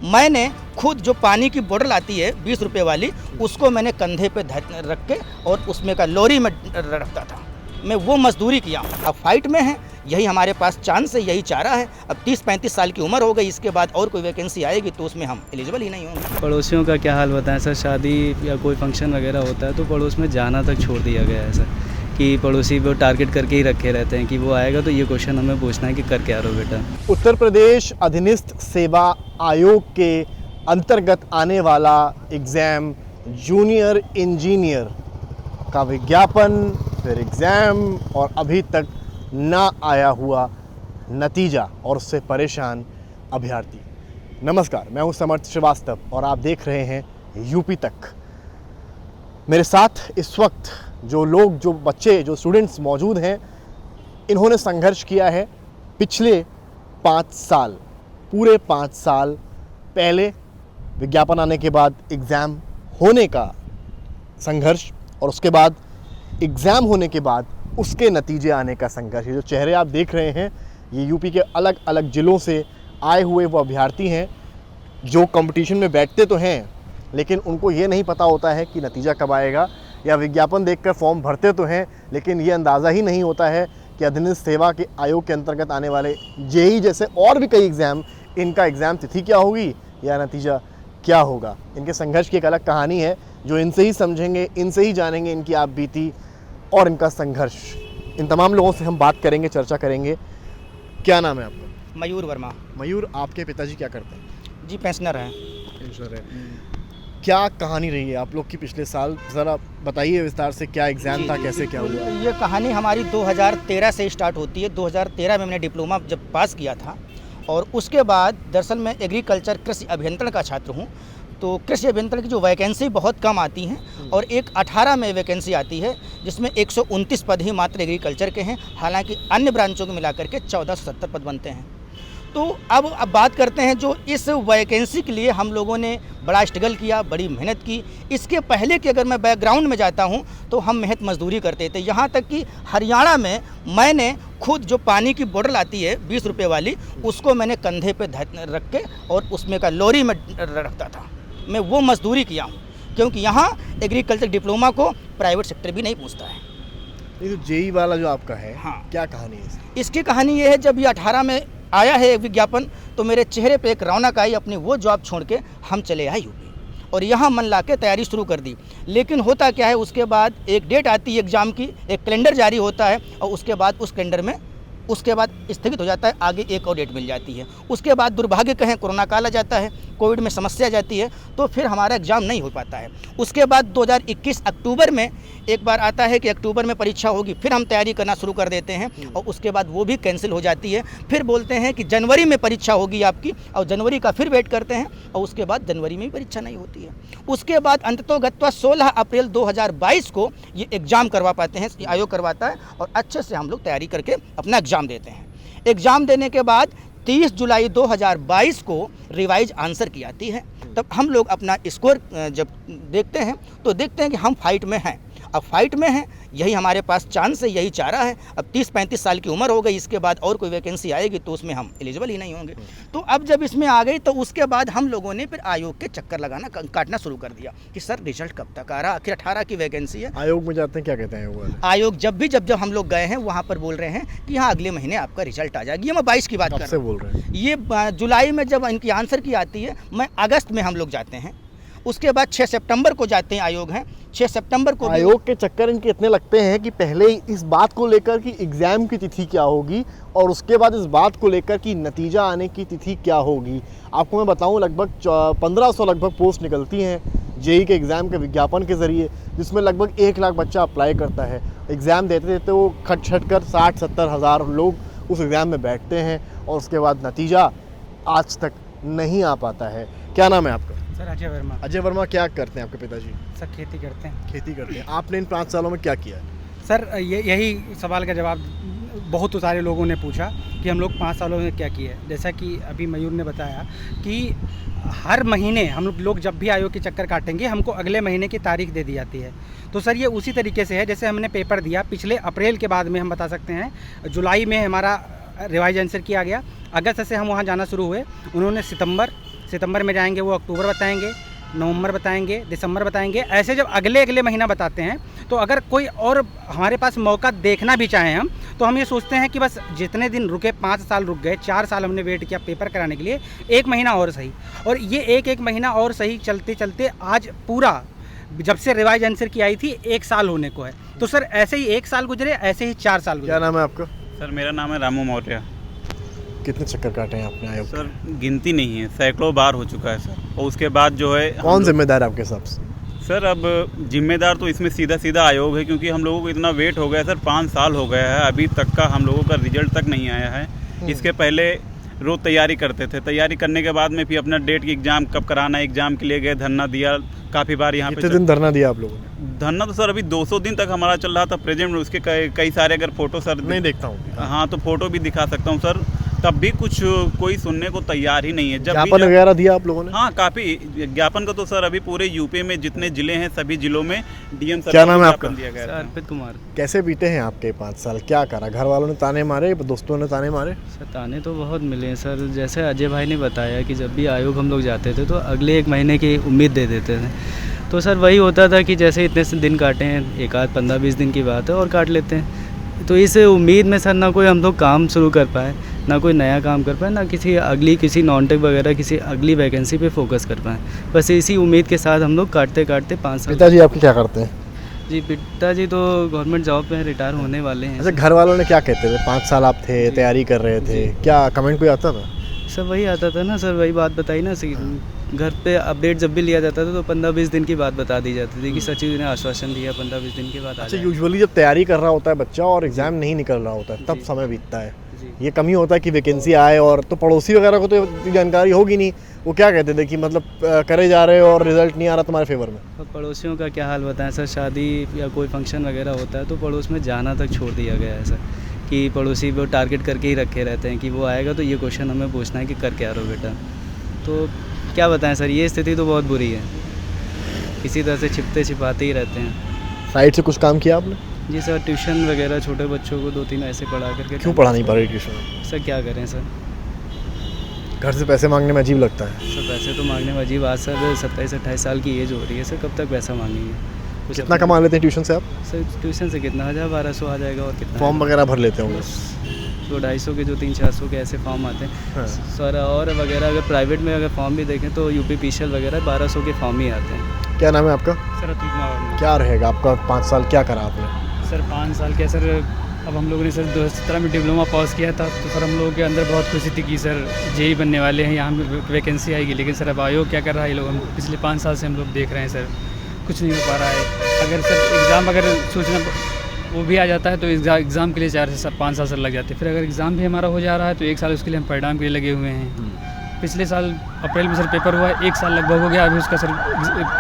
मैंने खुद जो पानी की बोतल आती है 20 रुपये वाली, उसको मैंने कंधे पे रख के और उसमें का लॉरी में रखता था। मैं वो मजदूरी किया हूँ। अब फाइट में है, यही हमारे पास चांस है, यही चारा है। अब 30-35 साल की उम्र हो गई, इसके बाद और कोई वैकेंसी आएगी तो उसमें हम एलिजिबल ही नहीं होंगे। पड़ोसियों का क्या हाल बताएं सर? शादी या कोई फंक्शन वगैरह होता है तो पड़ोस में जाना तक छोड़ दिया गया है सर, कि पड़ोसी वो टारगेट करके ही रखे रहते हैं कि वो आएगा तो ये क्वेश्चन हमें पूछना है कि कर क्या रहो बेटा। उत्तर प्रदेश अधीनस्थ सेवा आयोग के अंतर्गत आने वाला एग्ज़ाम जूनियर इंजीनियर का विज्ञापन, फिर एग्ज़ाम और अभी तक ना आया हुआ नतीजा और उससे परेशान अभ्यर्थी। नमस्कार, मैं हूं समर्थ श्रीवास्तव और आप देख रहे हैं यूपी तक। मेरे साथ इस वक्त जो बच्चे, जो स्टूडेंट्स मौजूद हैं, इन्होंने संघर्ष किया है पिछले 5 साल, पूरे 5 साल पहले विज्ञापन आने के बाद एग्ज़ाम होने का संघर्ष और उसके बाद एग्ज़ाम होने के बाद उसके नतीजे आने का संघर्ष। ये जो चेहरे आप देख रहे हैं, ये यूपी के अलग अलग ज़िलों से आए हुए वो अभ्यर्थी हैं जो कंपटीशन में बैठते तो हैं, लेकिन उनको ये नहीं पता होता है कि नतीजा कब आएगा, या विज्ञापन देखकर फॉर्म भरते तो हैं लेकिन ये अंदाज़ा ही नहीं होता है कि अधीनस्थ सेवा के आयोग के अंतर्गत आने वाले जेईई जैसे और भी कई एग्ज़ाम, इनका एग्ज़ाम तिथि क्या होगी या नतीजा क्या होगा। इनके संघर्ष की एक अलग कहानी है जो इनसे ही समझेंगे, इनसे ही जानेंगे इनकी आप बीती और इनका संघर्ष। इन तमाम लोगों से हम बात करेंगे, चर्चा करेंगे। क्या नाम है आपका? मयूर वर्मा। मयूर, आपके पिताजी क्या करते हैं? जी पेंशनर हैं। पेंशनर है। क्या कहानी रही है आप लोग की पिछले साल? ज़रा बताइए विस्तार से, क्या एग्ज़ाम था, कैसे क्या हुआ? ये कहानी हमारी 2013 से स्टार्ट होती है। 2013 में मैंने डिप्लोमा जब पास किया था और उसके बाद दरअसल मैं एग्रीकल्चर कृषि अभियंत्रण का छात्र हूँ। तो कृषि अभियंत्रण की जो वैकेंसी बहुत कम आती हैं और एक 18 में वैकेंसी आती है जिसमें 129 पद ही मात्र एग्रीकल्चर के हैं, हालांकि अन्य ब्रांचों को मिलाकर के 1470 पद बनते हैं। तो अब बात करते हैं जो इस वैकेंसी के लिए हम लोगों ने बड़ा स्ट्रगल किया, बड़ी मेहनत की। इसके पहले कि अगर मैं बैकग्राउंड में जाता हूं तो हम मेहनत मजदूरी करते थे, यहाँ तक कि हरियाणा में मैंने खुद जो पानी की बोतल आती है 20 रुपये वाली, उसको मैंने कंधे पे रख के और उसमें का लॉरी में रखता था। मैं वो मजदूरी किया हूँ क्योंकि यहाँ एग्रीकल्चर डिप्लोमा को प्राइवेट सेक्टर भी नहीं पूछता है। ये जो जेईई वाला जो आपका है, हाँ, क्या कहानी है इसकी? इसकी कहानी ये है, जब ये 18 में आया है विज्ञापन तो मेरे चेहरे पे एक रौनक आई। अपनी वो जॉब छोड़ के हम चले आए यूपी और यहाँ मन ला के तैयारी शुरू कर दी। लेकिन होता क्या है, उसके बाद एक डेट आती है एग्ज़ाम की, एक कैलेंडर जारी होता है और उसके बाद उस कैलेंडर में उसके बाद स्थगित हो जाता है, आगे एक और डेट मिल जाती है। उसके बाद दुर्भाग्य कहें कोरोना काल आ जाता है, कोविड में समस्या आ जाती है, तो फिर हमारा एग्ज़ाम नहीं हो पाता है। उसके बाद 2021 अक्टूबर में एक बार आता है कि अक्टूबर में परीक्षा होगी, फिर हम तैयारी करना शुरू कर देते हैं और उसके बाद वो भी कैंसिल हो जाती है। फिर बोलते हैं कि जनवरी में परीक्षा होगी आपकी और जनवरी का फिर वेट करते हैं और उसके बाद जनवरी में भी परीक्षा नहीं होती है। उसके बाद अंततोगत्वा 16 अप्रैल 2022 को ये एग्ज़ाम करवा पाते हैं, आयोग करवाता है और अच्छे से हम लोग तैयारी करके अपना एग्ज़ाम देते हैं। एग्ज़ाम देने के बाद 30 जुलाई 2022 को रिवाइज आंसर की आती है। तब हम लोग अपना स्कोर जब देखते हैं तो देखते हैं कि हम फाइट में हैं। अब फाइट में हैं, यही हमारे पास चांस है, यही चारा है। अब 30-35 साल की उम्र हो गई, इसके बाद और कोई वैकेंसी आएगी तो उसमें हम एलिजिबल ही नहीं होंगे। तो अब जब इसमें आ गई तो उसके बाद हम लोगों ने फिर आयोग के चक्कर लगाना काटना शुरू कर दिया कि सर रिजल्ट कब तक आ रहा, आखिर 18 की वैकेंसी है। आयोग में जाते हैं, क्या कहते हैं वो? आयोग जब हम लोग गए हैं वहाँ पर बोल रहे हैं कि हाँ अगले महीने आपका रिजल्ट आ जाएगी। ये मैं 22 की बात कर रहा हूँ। बोल रहे हैं ये जुलाई में जब इनकी आंसर की आती है, मैं अगस्त में हम लोग जाते हैं। उसके बाद 6 सितंबर को जाते हैं, आयोग हैं 6 सितंबर को। आयोग के चक्कर इनके इतने लगते हैं कि पहले ही इस बात को लेकर कि एग्ज़ाम की तिथि क्या होगी और उसके बाद इस बात को लेकर कि नतीजा आने की तिथि क्या होगी। आपको मैं बताऊं, लगभग 1500 लगभग पोस्ट निकलती हैं जेईई के एग्ज़ाम के विज्ञापन के ज़रिए, जिसमें लगभग 1 लाख बच्चा अप्लाई करता है। एग्ज़ाम देते देते वो खट कर 60-70 हज़ार लोग उस एग्ज़ाम में बैठते हैं और उसके बाद नतीजा आज तक नहीं आ पाता है। क्या नाम है आपका? सर अजय वर्मा। अजय वर्मा, क्या करते हैं आपके पिताजी? सर खेती करते हैं। खेती करते हैं। आपने इन 5 सालों में क्या किया है? सर यही सवाल का जवाब बहुत सारे लोगों ने पूछा कि हम लोग 5 सालों में क्या किया है। जैसा कि अभी मयूर ने बताया कि हर महीने हम लोग जब भी आयोग के चक्कर काटेंगे हमको अगले महीने की तारीख दे दी जाती है। तो सर ये उसी तरीके से है जैसे हमने पेपर दिया पिछले अप्रैल के बाद में, हम बता सकते हैं जुलाई में हमारा रिवाइज आंसर किया गया, अगस्त से हम वहाँ जाना शुरू हुए। उन्होंने सितंबर में जाएंगे वो अक्टूबर बताएंगे, नवंबर बताएंगे, दिसंबर बताएंगे। ऐसे जब अगले अगले महीना बताते हैं तो अगर कोई और हमारे पास मौका देखना भी चाहें हम, तो हम ये सोचते हैं कि बस जितने दिन रुके, 5 साल रुक गए, 4 साल हमने वेट किया पेपर कराने के लिए, 1 महीना और सही। और ये एक महीना और सही चलते चलते आज पूरा, जब से रिवाइज आंसर की आई थी, 1 साल होने को है। तो सर ऐसे ही 1 साल गुजरे, ऐसे ही 4 साल क्या गुजरे। नाम है आपका? सर मेरा नाम है रामू मौर्य। कितने चक्कर काटे हैं आपने आयोग के? सर गिनती नहीं है, सैकड़ों बार हो चुका है सर। और उसके बाद जो है कौन जिम्मेदार है आपके हिसाब से? सर अब जिम्मेदार तो इसमें सीधा सीधा आयोग है, क्योंकि हम लोगों को इतना वेट हो गया सर, 5 साल हो गया है, अभी तक का हम लोगों का रिजल्ट तक नहीं आया है। इसके पहले रोज़ तैयारी करते थे, तैयारी करने के बाद में फिर अपना डेट की एग्ज़ाम कब कराना है, एग्ज़ाम के लिए गए, धरना दिया काफ़ी बार यहाँ पे। कितने दिन धरना दिया आप लोगों ने? धरना तो सर अभी 200 दिन तक हमारा चल रहा था प्रेजेंट में। उसके कई सारे अगर फोटो सर नहीं देखता हूँ। हाँ तो फोटो भी दिखा सकता हूँ सर, तब भी कुछ कोई सुनने को तैयार ही नहीं है। ज्ञापन वगैरह दिया आप लोगों ने? हाँ काफ़ी ज्ञापन का तो सर अभी पूरे यूपी में जितने जिले हैं सभी जिलों में डीएम सर क्या नाम है आपका? दिया गया सर था। अर्पित कुमार। कैसे बीते हैं आपके 5 साल? क्या करा? घर वालों ने ताने मारे, दोस्तों ने ताने मारे? सर ताने तो बहुत मिले हैं सर। जैसे अजय भाई ने बताया कि जब भी आयोग हम लोग जाते थे तो अगले 1 महीने की उम्मीद दे देते थे। तो सर वही होता था कि जैसे इतने से दिन काटे हैं, एक आध 15-20 दिन की बात है और काट लेते हैं। तो इस उम्मीद में सर ना कोई हम लोग काम शुरू कर पाए, ना कोई नया काम कर पाए, ना किसी नॉन टेक वगैरह किसी अगली वैकेंसी पे फोकस कर पाए। बस इसी उम्मीद के साथ हम लोग काटते काटते 5 साल। पिताजी आपके क्या करते हैं? जी पिताजी तो गवर्नमेंट जॉब पे रिटायर होने वाले हैं। अच्छा, घर वालों ने क्या कहते थे? 5 साल आप थे, तैयारी कर रहे थे, क्या कमेंट कोई आता था? सर वही आता था ना सर, वही बात बताई ना घर पे अपडेट जब भी लिया जाता था तो 15-20 दिन की बात बता दी जाती थी कि सचिव जी ने आश्वासन दिया 15-20 दिन के बाद आ अच्छा, जाएगा। यूजुअली जब तैयारी कर रहा होता है बच्चा और एग्ज़ाम नहीं निकल रहा होता है तब समय बीतता है। ये कमी होता है कि वैकेंसी आए, और तो पड़ोसी वगैरह को तो इतनी जानकारी होगी नहीं, वो क्या कहते थे कि मतलब करे जा रहे हो और रिजल्ट नहीं आ रहा तुम्हारे फेवर में? अब पड़ोसियों का क्या हाल बताएं सर, शादी या कोई फंक्शन वगैरह होता है तो पड़ोस में जाना तक छोड़ दिया गया है सर, कि पड़ोसी वो टारगेट करके ही रखे रहते हैं कि वो आएगा तो ये क्वेश्चन हमें पूछना है कि कर क्या रहो बेटा। तो क्या बताएं सर, ये स्थिति तो बहुत बुरी है, किसी तरह से छिपते छिपाते ही रहते हैं। साइड से कुछ काम किया आपने? जी सर, ट्यूशन वगैरह छोटे बच्चों को 2-3 ऐसे पढ़ा करके। क्यों पढ़ा नहीं पा रही ट्यूशन? सर क्या करें सर, घर से पैसे मांगने में अजीब लगता है। सर पैसे तो मांगने में अजीब, आज सर 27-28 साल की एज हो रही है सर, कब तक पैसा मांगेंगे? कुछ कितना कमा लेते हैं ट्यूशन से आप? सर ट्यूशन से कितना 1000-1200 आ जाएगा, और कितना फॉर्म वगैरह भर लेते होंगे? 200-250 के जो 300-400 के ऐसे फॉर्म आते हैं हाँ। सर। और वगैरह अगर प्राइवेट में अगर फॉर्म भी देखें तो यूपी पीसीएल वगैरह 1200 के फॉर्म ही आते हैं। क्या नाम है आपका? सर अतुल कुमार। क्या रहेगा आपका 5 साल, क्या करा आपने? सर 5 साल के सर, अब हम लोगों ने सर 2017 में डिप्लोमा पास किया था, तो सर हम लोगों के अंदर बहुत खुशी थी कि सर जेई बनने वाले हैं, यहाँ वैकेंसी आएगी। लेकिन सर अब आयोग क्या कर रहा है, ये लोग हम पिछले 5 साल से हम लोग देख रहे हैं सर, कुछ नहीं हो पा रहा है। अगर सर एग्ज़ाम अगर सूचना वो भी आ जाता है तो एग्ज़ाम के लिए 4 से 5 साल सर लग जाते हैं। फिर अगर एग्ज़ाम भी हमारा हो जा रहा है तो 1 साल उसके लिए हम परिणाम के लिए लगे हुए हैं। पिछले साल अप्रैल में सर पेपर हुआ, 1 साल लगभग हो गया, अभी उसका सर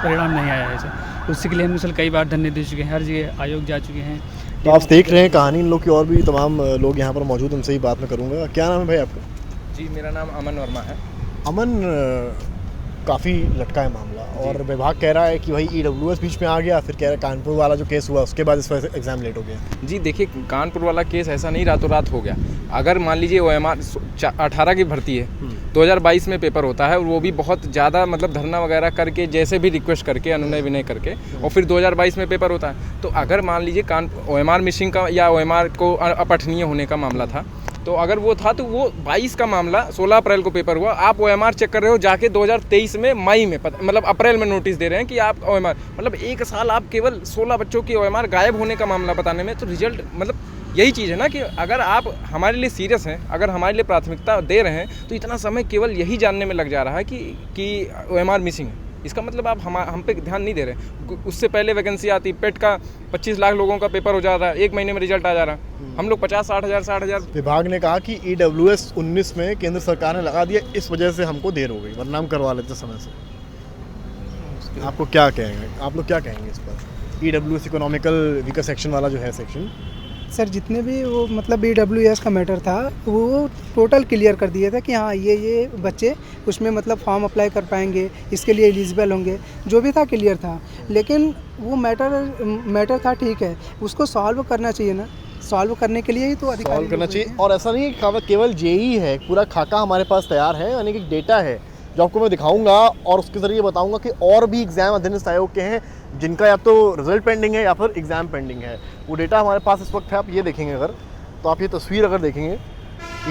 परिणाम नहीं आया है सर। उसके लिए हम सर कई बार धरने दे चुके हैं, हर जगह आयोग जा चुके हैं। तो आप देख रहे हैं कहानी, इन लोग की और भी तमाम लोग यहाँ पर मौजूद, उनसे ही बात मैं करूँगा। क्या नाम है भाई आपका? जी मेरा नाम अमन वर्मा है। अमन, काफ़ी लटका है मामला और विभाग कह रहा है कि भाई EWS बीच में आ गया, फिर कह रहा है कानपुर वाला जो केस हुआ उसके बाद इस वजह से एग्ज़ाम लेट हो गया। जी देखिए, कानपुर वाला केस ऐसा नहीं रातों रात हो गया। अगर मान लीजिए OMR 18 की भर्ती है, 2022 में पेपर होता है, और वो भी बहुत ज़्यादा मतलब धरना वगैरह करके, जैसे भी रिक्वेस्ट करके, अनुनय विनय करके, और फिर 2022 में पेपर होता है। तो अगर मान लीजिए OMR मिसिंग का या OMR को अपठनीय होने का मामला था, तो अगर वो था तो वो 22 का मामला 16 अप्रैल को पेपर हुआ। आप OMR चेक कर रहे हो जाके 2023 में मई में, मतलब अप्रैल में नोटिस दे रहे हैं कि आप OMR, मतलब 1 साल आप केवल 16 बच्चों की OMR गायब होने का मामला बताने में। तो रिजल्ट मतलब यही चीज़ है ना कि अगर आप हमारे लिए सीरियस हैं, अगर हमारे लिए प्राथमिकता दे रहे हैं, तो इतना समय केवल यही जानने में लग जा रहा है कि OMR मिसिंग है। इसका मतलब आप हम पे ध्यान नहीं दे रहे। उससे पहले वैकेंसी आती, पेट का 25 लाख लोगों का पेपर हो जाता है, 1 महीने में रिजल्ट आ जा रहा है। हम लोग 50-60 हज़ार। विभाग ने कहा कि EWS 19 में केंद्र सरकार ने लगा दिया, इस वजह से हमको देर हो गई, वरना हम करवा लेते समय से। आपको क्या कहेंगे, आप लोग क्या कहेंगे इस पर? EWS इकोनॉमिकल वीकर सेक्शन वाला जो है सेक्शन, सर जितने भी वो मतलब EWS का मैटर था वो टोटल क्लियर कर दिया था कि हाँ ये बच्चे उसमें मतलब फॉर्म अप्लाई कर पाएंगे, इसके लिए एलिजिबल होंगे, जो भी था क्लियर था। लेकिन वो मैटर था, ठीक है, उसको सॉल्व करना चाहिए ना, सॉल्व करने के लिए ही तो अधिकारी सॉल्व करना चाहिए। और ऐसा नहीं है कि केवल JEE है, पूरा खाका हमारे पास तैयार है, यानी कि डेटा है जो आपको मैं दिखाऊंगा और उसके ज़रिए बताऊंगा कि और भी एग्ज़ाम अधीनस्थ आयोग के हैं जिनका या तो रिजल्ट पेंडिंग है या फिर एग्ज़ाम पेंडिंग है। वो डेटा हमारे पास इस वक्त है, आप ये देखेंगे अगर, तो आप ये तस्वीर अगर देखेंगे,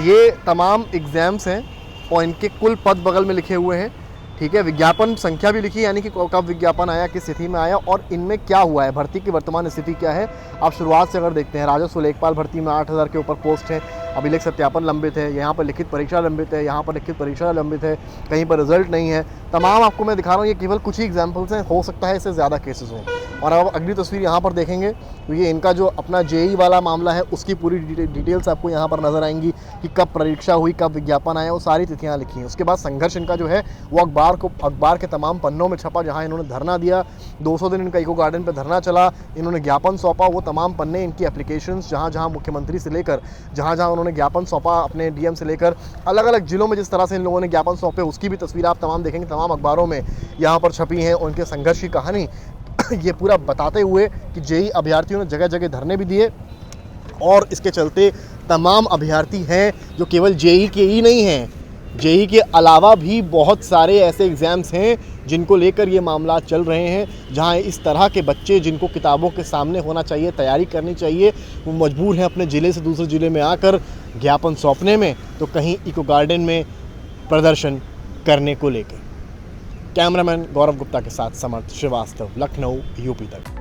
ये तमाम एग्ज़ाम्स हैं और इनके कुल पद बगल में लिखे हुए हैं, ठीक है। विज्ञापन संख्या भी लिखी, यानी कि कब विज्ञापन आया, किस स्थिति में आया और इनमें क्या हुआ है, भर्ती की वर्तमान स्थिति क्या है। आप शुरुआत से अगर देखते हैं, राजस्व लेखपाल भर्ती में 8000 के ऊपर पोस्ट है, अभिलेख सत्यापन लंबित है, यहाँ पर लिखित परीक्षा लंबित है, यहाँ पर लिखित परीक्षा लंबित है, कहीं पर रिजल्ट नहीं है। तमाम आपको मैं दिखा रहा हूँ, ये केवल कुछ ही एग्जाम्पल्स हैं, हो सकता है इससे ज़्यादा केसेस हों। और अब अगली तस्वीर यहाँ पर देखेंगे तो ये इनका जो अपना जेई वाला मामला है उसकी पूरी डिटेल्स आपको यहाँ पर नज़र आएंगी कि कब परीक्षा हुई, कब विज्ञापन आया, वो सारी तिथियाँ लिखी हैं। उसके बाद संघर्ष इनका जो है वो अखबार के तमाम पन्नों में छपा, जहाँ इन्होंने धरना दिया, 200 दिन इनका इको गार्डन पर धरना चला, इन्होंने ज्ञापन सौंपा, वो तमाम पन्ने इनकी एप्लीकेशंस जहाँ मुख्यमंत्री से लेकर जहाँ उन्होंने ज्ञापन सौंपा, अपने डीएम से लेकर अलग अलग जिलों में जिस तरह से इन लोगों ने ज्ञापन सौंपे, उसकी भी तस्वीर आप तमाम देखेंगे, तमाम अखबारों में यहाँ पर छपी हैं। उनके संघर्ष की कहानी ये पूरा बताते हुए कि जेई अभ्यर्थियों ने जगह जगह धरने भी दिए और इसके चलते तमाम अभ्यर्थी हैं जो केवल जेई के ही नहीं हैं, जेई के अलावा भी बहुत सारे ऐसे एग्ज़ाम्स हैं जिनको लेकर ये मामला चल रहे हैं, जहां इस तरह के बच्चे जिनको किताबों के सामने होना चाहिए, तैयारी करनी चाहिए, वो मजबूर हैं अपने ज़िले से दूसरे ज़िले में आकर ज्ञापन सौंपने में, तो कहीं इको गार्डन में प्रदर्शन करने को लेकर। कैमरामैन गौरव गुप्ता के साथ समर्थ श्रीवास्तव, लखनऊ, यूपी तक।